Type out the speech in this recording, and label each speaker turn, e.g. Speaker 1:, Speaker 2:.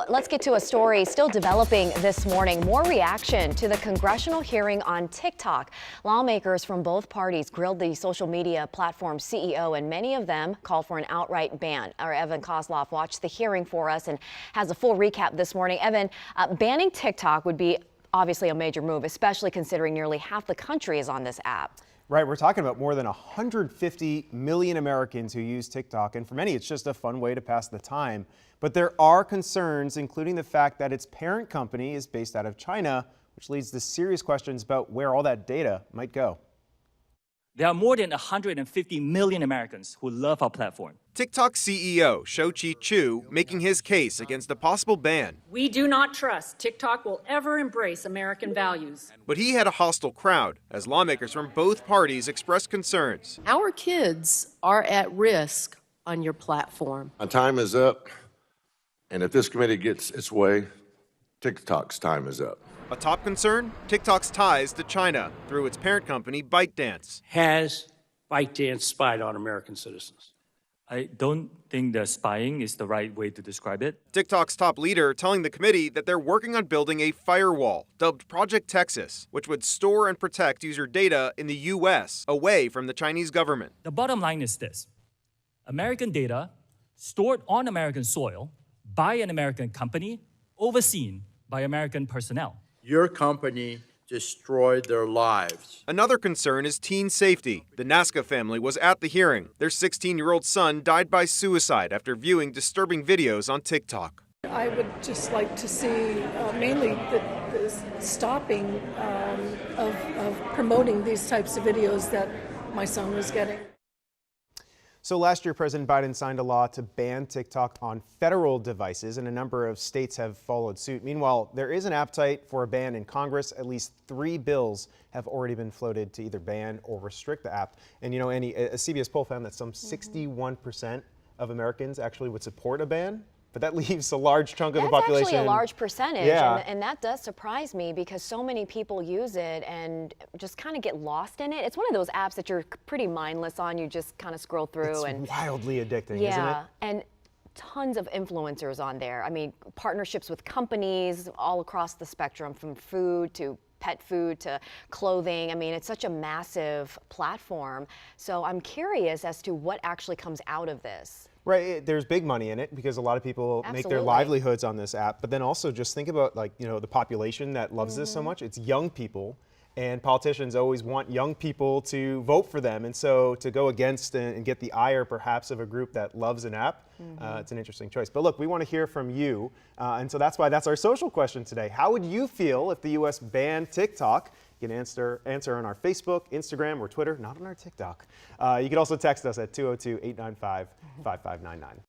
Speaker 1: Let's get to a story still developing this morning. More reaction to the congressional hearing on TikTok. Lawmakers from both parties grilled the social media platform CEO, and many of them called for an outright ban. Our Evan Kozlov watched the hearing for us and has a full recap this morning. Evan, banning TikTok would be obviously a major move, especially considering nearly half the country is on this app.
Speaker 2: Right, we're talking about more than 150 million Americans who use TikTok, and for many it's just a fun way to pass the time. But there are concerns, including the fact that its parent company is based out of China, which leads to serious questions about where all that data might go.
Speaker 3: There are more than 150 million Americans who love our platform.
Speaker 4: TikTok CEO Shou-Chi Chiu making his case against a possible ban.
Speaker 5: We do not trust TikTok will ever embrace American values.
Speaker 4: But he had a hostile crowd as lawmakers from both parties expressed concerns.
Speaker 6: Our kids are at risk on your platform.
Speaker 7: My time is up, and if this committee gets its way, TikTok's time is up.
Speaker 4: A top concern, TikTok's ties to China through its parent company ByteDance.
Speaker 8: Has ByteDance spied on American citizens?
Speaker 3: I don't think that spying is the right way to describe it.
Speaker 4: TikTok's top leader telling the committee that they're working on building a firewall dubbed Project Texas, which would store and protect user data in the U.S. away from the Chinese government.
Speaker 3: The bottom line is this: American data stored on American soil by an American company, overseen by American personnel.
Speaker 9: Your company destroyed their lives.
Speaker 4: Another concern is teen safety. The Nasca family was at the hearing. Their 16-year-old son died by suicide after viewing disturbing videos on TikTok.
Speaker 10: I would just like to see mainly the stopping of promoting these types of videos that my son was getting.
Speaker 2: So last year, President Biden signed a law to ban TikTok on federal devices, and a number of states have followed suit. Meanwhile, there is an appetite for a ban in Congress. At least 3 bills have already been floated to either ban or restrict the app. And you know, Annie, a CBS poll found that some 61% of Americans actually would support a ban. But that leaves a large chunk of the population.
Speaker 1: That's actually a large percentage,
Speaker 2: yeah.
Speaker 1: and that does surprise me because so many people use it and just kind of get lost in it. It's one of those apps that you're pretty mindless on. You just kind of scroll through.
Speaker 2: It's wildly addicting, isn't it?
Speaker 1: Yeah, and tons of influencers on there. I mean, partnerships with companies all across the spectrum, from food to pet food to clothing. I mean, it's such a massive platform. So I'm curious as to what actually comes out of this.
Speaker 2: Right, there's big money in it because a lot of people make their livelihoods on this app. But then also just think about, like, you know, the population that loves this so much. It's young people, and politicians always want young people to vote for them. And so to go against and get the ire perhaps of a group that loves an app, it's an interesting choice. But look, we want to hear from you. And so that's why that's our social question today. How would you feel if the U.S. banned TikTok? You can answer on our Facebook, Instagram, or Twitter, not on our TikTok. You can also text us at 202-895-5599.